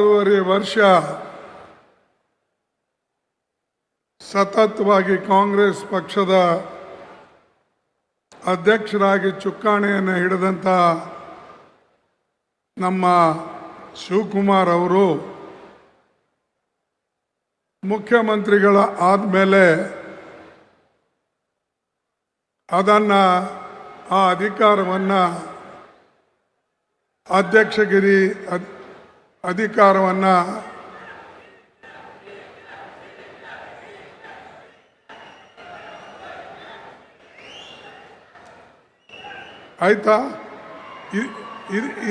6 ವರ್ಷ ಸತತವಾಗಿ ಕಾಂಗ್ರೆಸ್ ಪಕ್ಷದ ಅಧ್ಯಕ್ಷರಾಗಿ ಚುಕ್ಕಾಣಿಯನ್ನು ಹಿಡಿದಂಥ ನಮ್ಮ ಶಿವಕುಮಾರ್ ಅವರು ಮುಖ್ಯಮಂತ್ರಿಗಳ ಆದಮೇಲೆ ಅದನ್ನು ಆ ಅಧಿಕಾರವನ್ನು ಅಧ್ಯಕ್ಷಗಿರಿ ಅಧಿಕಾರವನ್ನು ಆಯ್ತಾ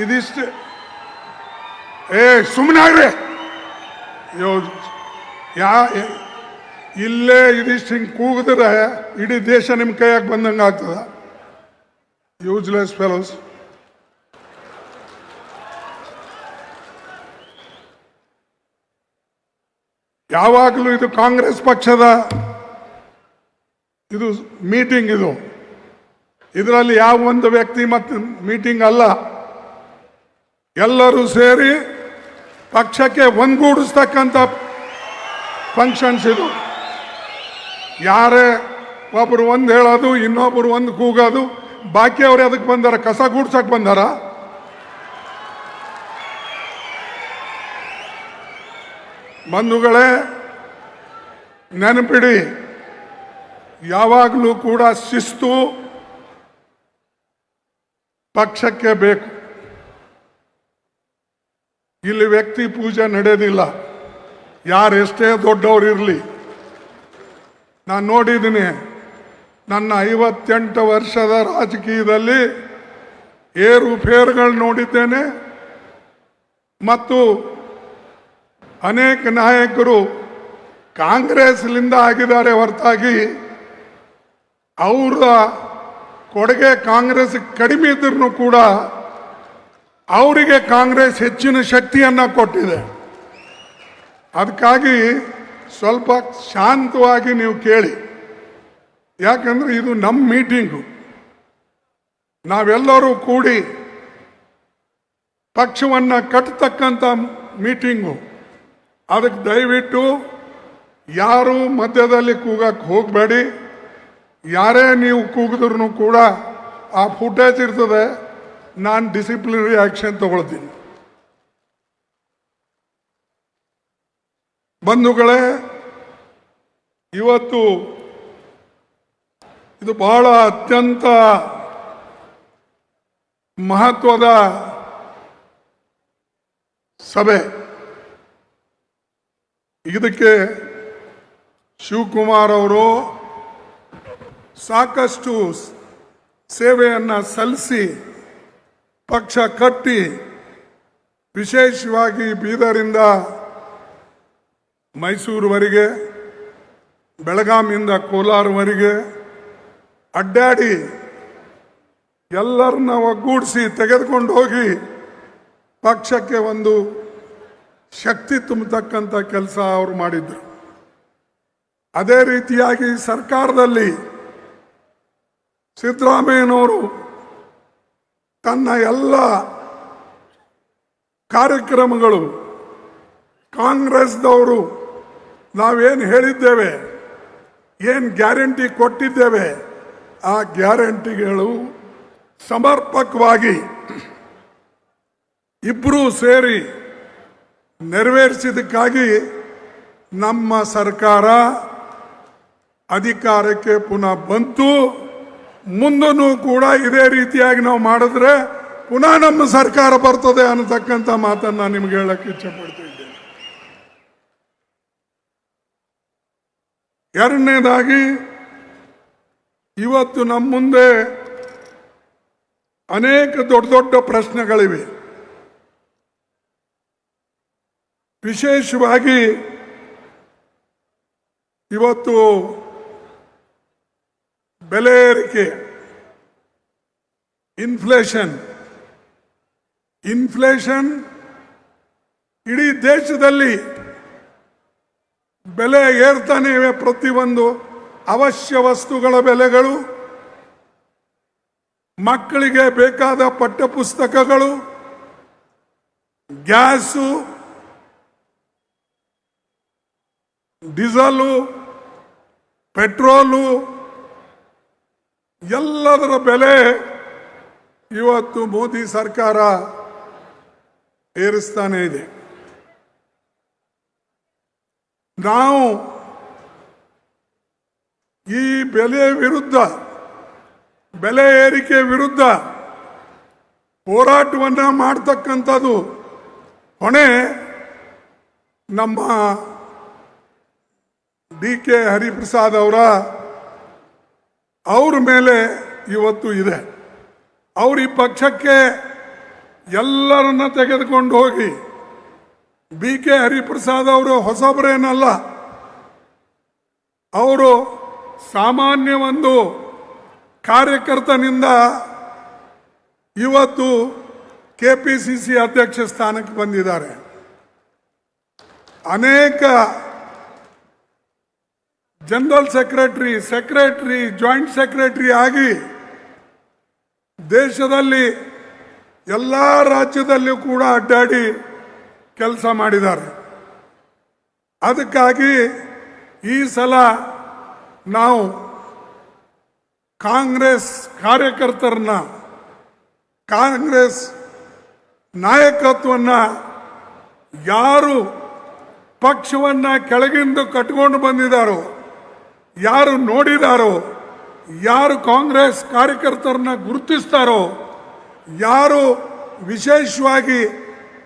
ಇದಿಷ್ಟು ಸುಮ್ಮನಾಗ್ರಿ ಇಲ್ಲೇ ಇದಿಷ್ಟು ಹಿಂಗೆ ಕೂಗಿದ್ರೆ ಇಡೀ ದೇಶ ನಿಮ್ಮ ಕೈಯಾಗ ಬಂದಂಗೆ ಆಗ್ತದ. Useless fellows. ಯಾವಾಗಲೂ ಇದು ಕಾಂಗ್ರೆಸ್ ಪಕ್ಷದ ಇದು ಮೀಟಿಂಗ್, ಇದರಲ್ಲಿ ಯಾವ ಒಂದು ವ್ಯಕ್ತಿ ಮತ್ತು ಮೀಟಿಂಗ್ ಅಲ್ಲ. ಎಲ್ಲರೂ ಸೇರಿ ಪಕ್ಷಕ್ಕೆ ಒಂದುಗೂಡಿಸ್ತಕ್ಕಂಥ ಫಂಕ್ಷನ್ಸ್ ಇದು. ಯಾರೇ ಒಬ್ಬರು ಒಂದು ಹೇಳೋದು, ಇನ್ನೊಬ್ಬರು ಒಂದು ಕೂಗೋದು, ಬಾಕಿಯವ್ರು ಅದಕ್ಕೆ ಬಂದಾರ? ಕಸ ಗೂಡ್ಸಕ್ಕೆ ಬಂದಾರ? ಬಂಧುಗಳೇ, ನೆನಪಿಡಿ, ಯಾವಾಗಲೂ ಕೂಡ ಶಿಸ್ತು ಪಕ್ಷಕ್ಕೆ ಬೇಕು. ಇಲ್ಲಿ ವ್ಯಕ್ತಿ ಪೂಜೆ ನಡೆಯೋದಿಲ್ಲ, ಯಾರೆಷ್ಟೇ ದೊಡ್ಡವರಿರಲಿ. ನಾನು ನೋಡಿದ್ದೀನಿ, ನನ್ನ 58 ವರ್ಷದ ರಾಜಕೀಯದಲ್ಲಿ ಏರುಪೇರುಗಳು ನೋಡಿದ್ದೇನೆ. ಮತ್ತು ಅನೇಕ ನಾಯಕರು ಕಾಂಗ್ರೆಸ್ಲಿಂದ ಆಗಿದ್ದಾರೆ ಹೊರತಾಗಿ ಅವರ ಕೊಡುಗೆ ಕಾಂಗ್ರೆಸ್ ಕಡಿಮೆ ಇದ್ರೂ ಕೂಡ ಅವರಿಗೆ ಕಾಂಗ್ರೆಸ್ ಹೆಚ್ಚಿನ ಶಕ್ತಿಯನ್ನು ಕೊಟ್ಟಿದೆ. ಅದಕ್ಕಾಗಿ ಸ್ವಲ್ಪ ಶಾಂತವಾಗಿ ನೀವು ಕೇಳಿ. ಯಾಕಂದ್ರೆ ಇದು ನಮ್ಮ ಮೀಟಿಂಗು, ನಾವೆಲ್ಲರೂ ಕೂಡಿ ಪಕ್ಷವನ್ನು ಕಟ್ಟತಕ್ಕಂಥ ಮೀಟಿಂಗು. ಅದಕ್ಕೆ ದಯವಿಟ್ಟು ಯಾರು ಮಧ್ಯದಲ್ಲಿ ಕೂಗಕ್ಕೆ ಹೋಗಬೇಡಿ. ಯಾರೇ ನೀವು ಕೂಗಿದ್ರೂ ಕೂಡ ಆ ಫುಟೇಜ್ ಇರ್ತದೆ, ನಾನು ಡಿಸಿಪ್ಲಿನರಿ ಆಕ್ಷನ್ ತಗೊಳ್ತೀನಿ. ಬಂಧುಗಳೇ, ಇವತ್ತು ಇದು ಬಹಳ ಅತ್ಯಂತ ಮಹತ್ವದ ಸಭೆ. ಇದಕ್ಕೆ ಶಿವಕುಮಾರ್ ಅವರು ಸಾಕಷ್ಟು ಸೇವೆಯನ್ನು ಸಲ್ಲಿಸಿ ಪಕ್ಷ ಕಟ್ಟಿ, ವಿಶೇಷವಾಗಿ ಬೀದರಿಂದ ಮೈಸೂರುವರೆಗೆ, ಬೆಳಗಾವಿಯಿಂದ ಕೋಲಾರವರೆಗೆ ಅಡ್ಡಾಡಿ ಎಲ್ಲರನ್ನ ಒಗ್ಗೂಡಿಸಿ ತೆಗೆದುಕೊಂಡು ಹೋಗಿ ಪಕ್ಷಕ್ಕೆ ಒಂದು ಶಕ್ತಿ ತುಂಬತಕ್ಕಂಥ ಕೆಲಸ ಅವರು ಮಾಡಿದ್ರು. ಅದೇ ರೀತಿಯಾಗಿ ಸರ್ಕಾರದಲ್ಲಿ ಸಿದ್ದರಾಮಯ್ಯನವರು ತನ್ನ ಎಲ್ಲ ಕಾರ್ಯಕ್ರಮಗಳು ಕಾಂಗ್ರೆಸ್ದವರು ನಾವೇನು ಹೇಳಿದ್ದೇವೆ, ಏನು ಗ್ಯಾರಂಟಿ ಕೊಟ್ಟಿದ್ದೇವೆ, ಆ ಗ್ಯಾರಂಟಿಗಳು ಸಮರ್ಪಕವಾಗಿ ಇಬ್ಬರೂ ಸೇರಿ ನೆರವೇರಿಸಿದ್ದಕ್ಕಾಗಿ ನಮ್ಮ ಸರ್ಕಾರ ಅಧಿಕಾರಕ್ಕೆ ಪುನಃ ಬಂತು. ಮುಂದೂ ಕೂಡ ಇದೇ ರೀತಿಯಾಗಿ ನಾವು ಮಾಡಿದ್ರೆ ಪುನಃ ನಮ್ಮ ಸರ್ಕಾರ ಬರ್ತದೆ ಅನ್ನತಕ್ಕಂಥ ಮಾತನ್ನು ನಾನು ನಿಮ್ಗೆ ಹೇಳಕ್ಕೆ ಇಚ್ಛೆ ಪಡ್ತಿದ್ದೇನೆ. ಎರಡನೇದಾಗಿ, ಇವತ್ತು ನಮ್ಮ ಮುಂದೆ ಅನೇಕ ದೊಡ್ಡ ದೊಡ್ಡ ಪ್ರಶ್ನೆಗಳಿವೆ. ವಿಶೇಷವಾಗಿ ಇವತ್ತು ಬೆಲೆ ಏರಿಕೆ, ಇನ್ಫ್ಲೇಷನ್ ಇಡೀ ದೇಶದಲ್ಲಿ ಬೆಲೆ ಏರ್ತಾನೆ ಇವೆ. ಪ್ರತಿಯೊಂದು ಅವಶ್ಯ ವಸ್ತುಗಳ ಬೆಲೆಗಳು, ಮಕ್ಕಳಿಗೆ ಬೇಕಾದ ಪಠ್ಯ ಪುಸ್ತಕಗಳು, ಗ್ಯಾಸು, ಡೀಸೆಲು, ಪೆಟ್ರೋಲು ಎಲ್ಲದರ ಬೆಲೆ ಇವತ್ತು ಮೋದಿ ಸರ್ಕಾರ ಏರಿಸ್ತಾನೆ ಇದೆ. ನಾವು ಈ ಬೆಲೆ ಏರಿಕೆ ವಿರುದ್ಧ ಹೋರಾಟವನ್ನ ಮಾಡ್ತಕ್ಕಂಥದ್ದು ಹೊಣೆ ನಮ್ಮ DK ಹರಿಪ್ರಸಾದ್ ಅವ್ರ ಮೇಲೆ ಇವತ್ತು ಇದೆ. ಅವ್ರ ಈ ಪಕ್ಷಕ್ಕೆ ಎಲ್ಲರನ್ನ ತೆಗೆದುಕೊಂಡು ಹೋಗಿ BK ಹರಿಪ್ರಸಾದ್ ಅವರು ಹೊಸಬರೇನಲ್ಲ, ಅವರು ಸಾಮಾನ್ಯ ಒಂದು ಕಾರ್ಯಕರ್ತನಿಂದ ಇವತ್ತು KPCC ಅಧ್ಯಕ್ಷ ಸ್ಥಾನಕ್ಕೆ ಬಂದಿದ್ದಾರೆ. ಅನೇಕ ಜನರಲ್ ಸೆಕ್ರೆಟರಿ, ಜಾಯಿಂಟ್ ಸೆಕ್ರೆಟರಿ ಆಗಿ ದೇಶದಲ್ಲಿ ಎಲ್ಲ ರಾಜ್ಯದಲ್ಲೂ ಕೂಡ ಅಡ್ಡಾಡಿ ಕೆಲಸ ಮಾಡಿದ್ದಾರೆ. ಅದಕ್ಕಾಗಿ ಈ ಸಲ ನಾವು ಕಾಂಗ್ರೆಸ್ ಕಾರ್ಯಕರ್ತರನ್ನ, ಕಾಂಗ್ರೆಸ್ ನಾಯಕತ್ವನ್ನ ಯಾರು ಪಕ್ಷವನ್ನ ಕೆಳಗಿಂದ ಕಟ್ಕೊಂಡು ಬಂದಿದ್ದಾರೋ, ಯಾರು ನೋಡಿದಾರೋ, ಯಾರು ಕಾಂಗ್ರೆಸ್ ಕಾರ್ಯಕರ್ತರನ್ನ ಗುರುತಿಸ್ತಾರೋ, ಯಾರು ವಿಶೇಷವಾಗಿ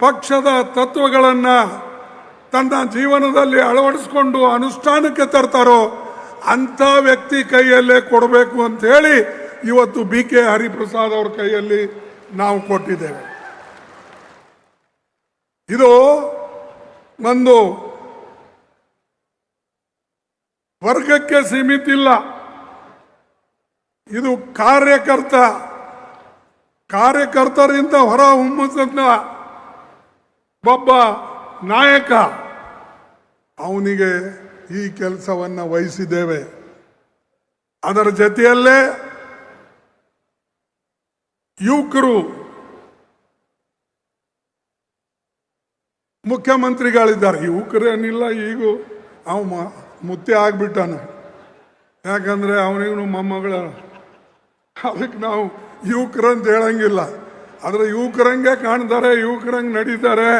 ಪಕ್ಷದ ತತ್ವಗಳನ್ನು ತನ್ನ ಜೀವನದಲ್ಲಿ ಅಳವಡಿಸಿಕೊಂಡು ಅನುಷ್ಠಾನಕ್ಕೆ ತರ್ತಾರೋ ಅಂಥ ವ್ಯಕ್ತಿ ಕೈಯಲ್ಲೇ ಕೊಡಬೇಕು ಅಂತ ಹೇಳಿ ಇವತ್ತು BK ಹರಿಪ್ರಸಾದ್ ಅವ್ರ ಕೈಯಲ್ಲಿ ನಾವು ಕೊಟ್ಟಿದ್ದೇವೆ. ಇದು ಒಂದು ವರ್ಗಕ್ಕೆ ಸೀಮಿತ ಇಲ್ಲ, ಇದು ಕಾರ್ಯಕರ್ತರಿಂದ ಹೊರ ಹೊಮ್ಮುತ್ತ ಒಬ್ಬ ನಾಯಕ, ಅವನಿಗೆ ಈ ಕೆಲಸವನ್ನು ವಹಿಸಿದ್ದೇವೆ. ಅದರ ಜೊತೆಯಲ್ಲೇ ಯುವಕರು ಮುಖ್ಯಮಂತ್ರಿಗಳಿದ್ದಾರೆ. ಯುವಕರೇನಿಲ್ಲ, ಈಗ ಅವ ಮುತ್ತೆ ಆಗ್ಬಿಟ್ಟಾನ, ಯಾಕಂದ್ರೆ ಅವನಿಗೂ ಮೊಮ್ಮಗಳ, ಅದಕ್ಕೆ ನಾವು ಯುವಕರಂತ ಹೇಳಂಗಿಲ್ಲ. ಆದರೆ ಯುವಕರಂಗೆ ಕಾಣ್ತಾರೆ, ಯುವಕರಂಗೆ ನಡೀತಾರೆ,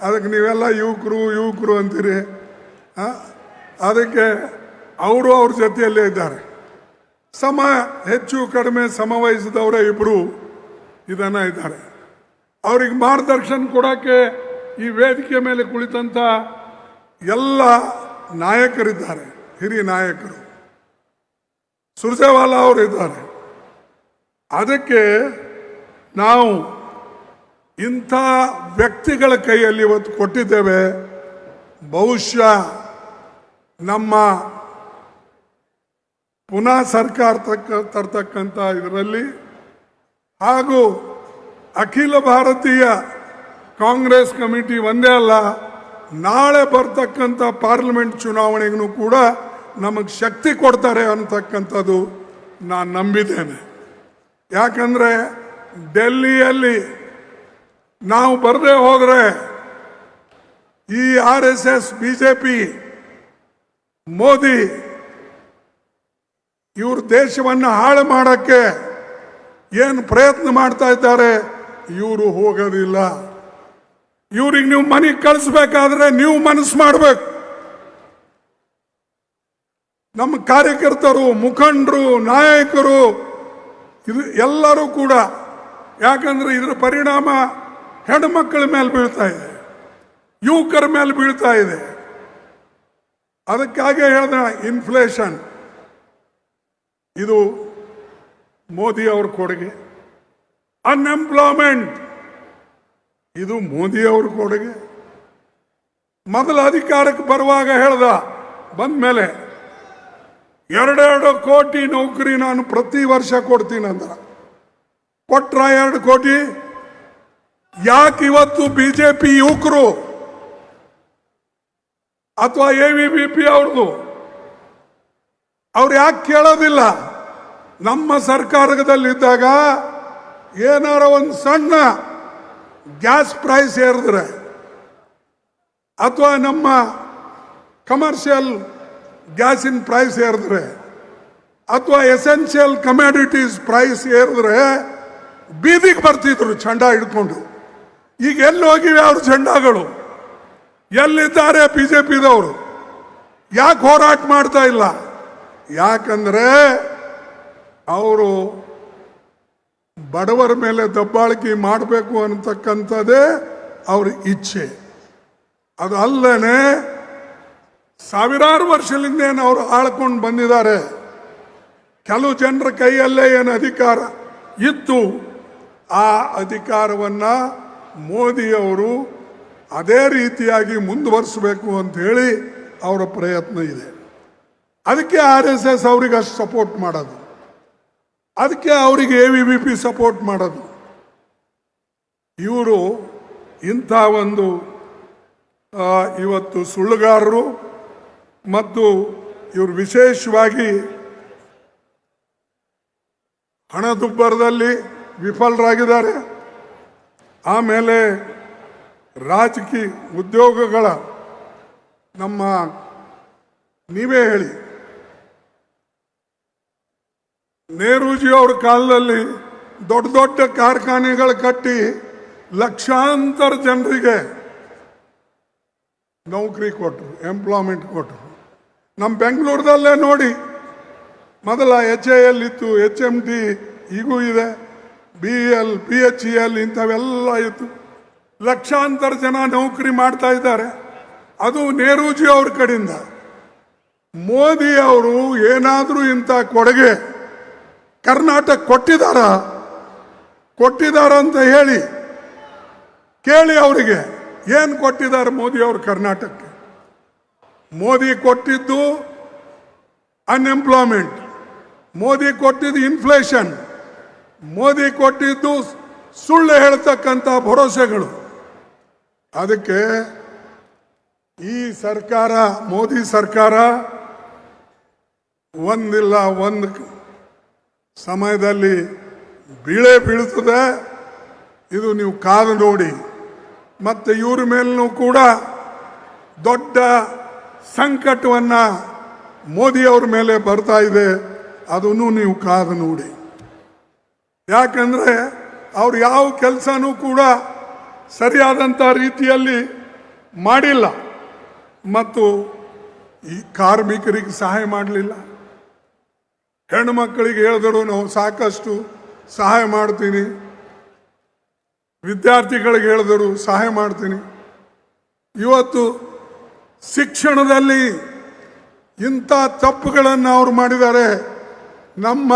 ಅದಕ್ಕೆ ನೀವೆಲ್ಲ ಯುವಕರು ಅಂತೀರಿ. ಅದಕ್ಕೆ ಅವರು ಅವ್ರ ಜೊತೆಯಲ್ಲೇ ಇದ್ದಾರೆ. ಹೆಚ್ಚು ಕಡಿಮೆ ಸಮವಯಸ್ಸಿದವರೇ ಇಬ್ಬರು ಇದನ್ನ ಇದ್ದಾರೆ. ಅವ್ರಿಗೆ ಮಾರ್ಗದರ್ಶನ ಕೊಡೋಕ್ಕೆ ಈ ವೇದಿಕೆ ಮೇಲೆ ಕುಳಿತಂಥ ಎಲ್ಲ ನಾಯಕರಿದ್ದಾರೆ, ಹಿರಿಯ ನಾಯಕರು. ಸುರ್ಜೇವಾಲಾ ಅವರು ಇದ್ದಾರೆ. ಅದಕ್ಕೆ ನಾವು ಇಂಥ ವ್ಯಕ್ತಿಗಳ ಕೈಯಲ್ಲಿ ಇವತ್ತು ಕೊಟ್ಟಿದ್ದೇವೆ. ಬಹುಶಃ ನಮ್ಮ ಪುನಃ ಸರ್ಕಾರ ತರ್ತಕ್ಕಂಥ ಇದರಲ್ಲಿ ಹಾಗೂ ಅಖಿಲ ಭಾರತೀಯ ಕಾಂಗ್ರೆಸ್ ಕಮಿಟಿ ಒಂದೇ ಅಲ್ಲ, ನಾಳೆ ಬರ್ತಕ್ಕಂಥ ಪಾರ್ಲಿಮೆಂಟ್ ಚುನಾವಣೆಗೂ ಕೂಡ ನಮಗೆ ಶಕ್ತಿ ಕೊಡ್ತಾರೆ ಅಂತಕ್ಕಂಥದ್ದು ನಾನು ನಂಬಿದ್ದೇನೆ. ಯಾಕಂದರೆ ಡೆಲ್ಲಿಯಲ್ಲಿ ನಾವು ಬರದೇ ಹೋದರೆ ಈ RSS BJP ಮೋದಿ ಇವರು ದೇಶವನ್ನು ಹಾಳು ಮಾಡೋಕ್ಕೆ ಏನು ಪ್ರಯತ್ನ ಮಾಡ್ತಾ ಇದ್ದಾರೆ, ಇವರು ಹೋಗೋದಿಲ್ಲ. ಇವ್ರಿಗೆ ನೀವು ಮನೆಗೆ ಕಳಿಸ್ಬೇಕಾದ್ರೆ ನೀವು ಮನಸ್ಸು ಮಾಡಬೇಕು. ನಮ್ಮ ಕಾರ್ಯಕರ್ತರು, ಮುಖಂಡರು, ನಾಯಕರು ಇದು ಎಲ್ಲರೂ ಕೂಡ, ಯಾಕಂದ್ರೆ ಇದರ ಪರಿಣಾಮ ಹೆಣ್ಮಕ್ಕಳ ಮೇಲೆ ಬೀಳ್ತಾ ಇದೆ, ಯುವಕರ ಮೇಲೆ ಬೀಳ್ತಾ ಇದೆ. ಅದಕ್ಕಾಗಿ ಹೇಳಿದ ಇನ್ಫ್ಲೇಷನ್ ಇದು ಮೋದಿ ಅವ್ರ ಕೊಡುಗೆ. ಅನ್ಎಂಪ್ಲಾಯ್ಮೆಂಟ್ ಇದು ಮೋದಿ ಅವ್ರ ಕೊಡುಗೆ. ಮೊದಲ ಅಧಿಕಾರಕ್ಕೆ ಬರುವಾಗ ಹೇಳ್ದ, ಬಂದ ಮೇಲೆ 2 ಕೋಟಿ ನೌಕರಿ ನಾನು ಪ್ರತಿ ವರ್ಷ ಕೊಡ್ತೀನಿ ಅಂದ್ರ, ಕೊಟ್ರ 2 ಕೋಟಿ? ಯಾಕೆ ಇವತ್ತು BJP ಯುವಕರು ಅಥವಾ AVP ಅವ್ರು ಯಾಕೆ ಕೇಳೋದಿಲ್ಲ? ನಮ್ಮ ಸರ್ಕಾರದಲ್ಲಿದ್ದಾಗ ಏನಾರ ಒಂದು ಸಣ್ಣ ಗ್ಯಾಸ್ ಪ್ರೈಸ್ ಏರಿದ್ರೆ ಅಥವಾ ನಮ್ಮ ಕಮರ್ಷಿಯಲ್ ಗ್ಯಾಸಿನ ಪ್ರೈಸ್ ಏರಿದ್ರೆ ಅಥವಾ ಎಸೆನ್ಷಿಯಲ್ ಕಮ್ಯಾಡಿಟೀಸ್ ಪ್ರೈಸ್ ಏರಿದ್ರೆ ಬೀದಿಗೆ ಬರ್ತಿದ್ರು ಝಂಡ ಹಿಡ್ಕೊಂಡು. ಈಗ ಎಲ್ಲಿ ಹೋಗಿವೆ ಅವ್ರ ಝಂಡಾಗಳು? ಎಲ್ಲಿದ್ದಾರೆ ಬಿಜೆಪಿದವರು? ಯಾಕೆ ಹೋರಾಟ ಮಾಡ್ತಾ ಇಲ್ಲ? ಯಾಕಂದ್ರೆ ಅವರು ಬಡವರ ಮೇಲೆ ದಬ್ಬಾಳಿಕೆ ಮಾಡಬೇಕು ಅನ್ನತಕ್ಕಂಥದ್ದೇ ಅವ್ರ ಇಚ್ಛೆ. ಅದು ಅಲ್ಲದೆ ಸಾವಿರಾರು ವರ್ಷದಿಂದ ಏನು ಅವರು ಆಳ್ಕೊಂಡು ಬಂದಿದ್ದಾರೆ. ಕೆಲವು ಜನರ ಕೈಯಲ್ಲೇ ಏನು ಅಧಿಕಾರ ಇತ್ತು, ಆ ಅಧಿಕಾರವನ್ನ ಮೋದಿಯವರು ಅದೇ ರೀತಿಯಾಗಿ ಮುಂದುವರಿಸಬೇಕು ಅಂತ ಹೇಳಿ ಅವರ ಪ್ರಯತ್ನ ಇದೆ. ಅದಕ್ಕೆ RSS ಅವರಿಗೆ ಅಷ್ಟು ಸಪೋರ್ಟ್ ಮಾಡೋದು, ಅದಕ್ಕೆ ಅವರಿಗೆ ABVP ಸಪೋರ್ಟ್ ಮಾಡೋದು. ಇವರು ಇಂಥ ಒಂದು ಇವತ್ತು ಸುಳ್ಳುಗಾರರು ಮತ್ತು ಇವರು ವಿಶೇಷವಾಗಿ ಹಣದುಬ್ಬರದಲ್ಲಿ ವಿಫಲರಾಗಿದ್ದಾರೆ. ಆಮೇಲೆ ರಾಜಕೀಯ ಉದ್ಯೋಗಗಳ ನಮ್ಮ ನೀವೇ ಹೇಳಿ, ನೆಹರೂಜಿ ಅವ್ರ ಕಾಲದಲ್ಲಿ ದೊಡ್ಡ ದೊಡ್ಡ ಕಾರ್ಖಾನೆಗಳು ಕಟ್ಟಿ ಲಕ್ಷಾಂತರ ಜನರಿಗೆ ನೌಕರಿ ಕೊಟ್ಟರು, ಎಂಪ್ಲಾಯ್ಮೆಂಟ್ ಕೊಟ್ಟರು. ನಮ್ಮ ಬೆಂಗಳೂರದಲ್ಲೇ ನೋಡಿ, ಮೊದಲ HAL ಇತ್ತು, HMT ಈಗೂ ಇದೆ, BEL, PHEL ಇಂಥವೆಲ್ಲ ಇತ್ತು. ಲಕ್ಷಾಂತರ ಜನ ನೌಕರಿ ಮಾಡ್ತಾ ಇದ್ದಾರೆ. ಅದು ನೆಹರೂಜಿ ಅವ್ರ ಕಡೆಯಿಂದ. ಮೋದಿ ಅವರು ಏನಾದರೂ ಇಂಥ ಕೊಡುಗೆ ಕರ್ನಾಟಕ ಕೊಟ್ಟಿದಾರ ಅಂತ ಹೇಳಿ ಕೇಳಿ ಅವರಿಗೆ. ಏನು ಕೊಟ್ಟಿದ್ದಾರೆ ಮೋದಿ ಅವರು ಕರ್ನಾಟಕಕ್ಕೆ? ಮೋದಿ ಕೊಟ್ಟಿದ್ದು ಅನ್ಎಂಪ್ಲಾಯ್ಮೆಂಟ್, ಮೋದಿ ಕೊಟ್ಟಿದ್ದು ಇನ್ಫ್ಲೇಷನ್, ಮೋದಿ ಕೊಟ್ಟಿದ್ದು ಸುಳ್ಳು ಹೇಳ್ತಕ್ಕಂಥ ಭರವಸೆಗಳು. ಅದಕ್ಕೆ ಈ ಸರ್ಕಾರ, ಮೋದಿ ಸರ್ಕಾರ ಒಂದಿಲ್ಲ ಒಂದು ಸಮಯದಲ್ಲಿ ಬೀಳ್ತದೆ. ಇದು ನೀವು ಕಾದು ನೋಡಿ. ಮತ್ತೆ ಇವ್ರ ಮೇಲೂ ಕೂಡ ದೊಡ್ಡ ಸಂಕಟವನ್ನ ಮೋದಿ ಅವ್ರ ಮೇಲೆ ಬರ್ತಾ ಇದೆ. ಅದನ್ನು ನೀವು ಕಾದು ನೋಡಿ. ಯಾಕಂದ್ರೆ ಅವ್ರು ಯಾವ ಕೆಲಸನೂ ಕೂಡ ಸರಿಯಾದಂಥ ರೀತಿಯಲ್ಲಿ ಮಾಡಿಲ್ಲ. ಮತ್ತು ಈ ಕಾರ್ಮಿಕರಿಗೆ ಸಹಾಯ ಮಾಡಲಿಲ್ಲ. ಹೆಣ್ಣು ಮಕ್ಕಳಿಗೆ ಹೇಳಿದ್ರು ನಾವು ಸಾಕಷ್ಟು ಸಹಾಯ ಮಾಡ್ತೀನಿ, ವಿದ್ಯಾರ್ಥಿಗಳಿಗೆ ಹೇಳಿದರು ಸಹಾಯ ಮಾಡ್ತೀನಿ. ಇವತ್ತು ಶಿಕ್ಷಣದಲ್ಲಿ ಇಂಥ ತಪ್ಪುಗಳನ್ನು ಅವರು ಮಾಡಿದ್ದಾರೆ. ನಮ್ಮ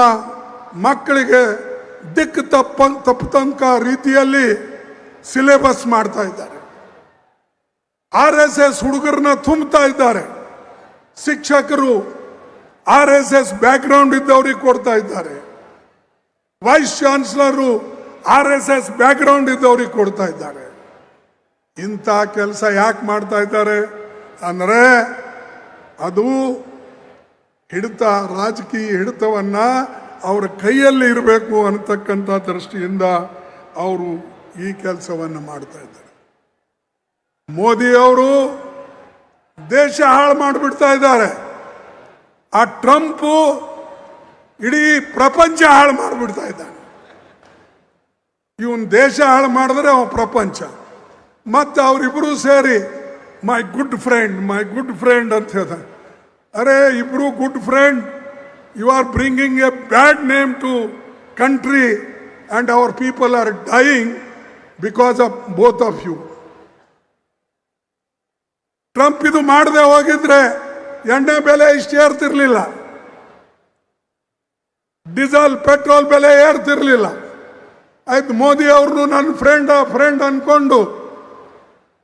ಮಕ್ಕಳಿಗೆ ದಿಕ್ಕು ತಪ್ಪತಂಕ ರೀತಿಯಲ್ಲಿ ಸಿಲೆಬಸ್ ಮಾಡ್ತಾ ಇದ್ದಾರೆ. RSS ಹುಡುಗರನ್ನ ತುಂಬುತ್ತಾ ಇದ್ದಾರೆ. ಶಿಕ್ಷಕರು RSS ಬ್ಯಾಕ್ಗ್ರೌಂಡ್ ಇದ್ದವ್ರಿಗೆ ಕೊಡ್ತಾ ಇದ್ದಾರೆ. ವೈಸ್ ಚಾನ್ಸಲರು RSS ಬ್ಯಾಕ್ಗ್ರೌಂಡ್ ಇದ್ದವ್ರಿಗೆ ಕೊಡ್ತಾ ಇದ್ದಾರೆ. ಇಂಥ ಕೆಲಸ ಯಾಕೆ ಮಾಡ್ತಾ ಇದ್ದಾರೆ ಅಂದರೆ ಅದು ಹಿಡಿತ, ರಾಜಕೀಯ ಹಿಡಿತವನ್ನ ಅವರ ಕೈಯಲ್ಲಿ ಇರಬೇಕು ಅನ್ನತಕ್ಕಂಥ ದೃಷ್ಟಿಯಿಂದ ಅವರು ಈ ಕೆಲಸವನ್ನು ಮಾಡ್ತಾ ಇದ್ದಾರೆ. ಮೋದಿ ಅವರು ದೇಶ ಹಾಳು ಮಾಡಿಬಿಡ್ತಾ ಇದ್ದಾರೆ. ಆ ಟ್ರಂಪ್ ಇಡೀ ಪ್ರಪಂಚ ಹಾಳು ಮಾಡಿಬಿಡ್ತಾ ಇದ್ದಾನೆ. ಇವನ್ ದೇಶ ಹಾಳು ಮಾಡಿದ್ರೆ ಅವ ಪ್ರಪಂಚ. ಮತ್ತೆ ಅವರಿಬ್ಬರು ಸೇರಿ ಮೈ ಗುಡ್ ಫ್ರೆಂಡ್ ಅಂತ ಹೇಳ್ತಾರೆ. ಅರೆ ಇಬ್ರು good friend, you are bringing a bad name to country and our people are dying because of both of you. Trump ಇದು ಮಾಡದೆ ಹೋಗಿದ್ರೆ ಎಣ್ಣೆ ಬೆಲೆ ಇಷ್ಟು ಏರ್ತಿರ್ಲಿಲ್ಲ, ಡೀಸೆಲ್ ಪೆಟ್ರೋಲ್ ಬೆಲೆ ಏರ್ತಿರ್ಲಿಲ್ಲ. ಆಯ್ತು, ಮೋದಿ ಅವ್ರನ್ನು ನನ್ನ ಫ್ರೆಂಡ್ ಅನ್ಕೊಂಡು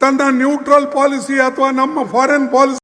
ತನ್ನ ನ್ಯೂಟ್ರಲ್ ಪಾಲಿಸಿ ಅಥವಾ ನಮ್ಮ ಫಾರಿನ್ ಪಾಲಿಸಿ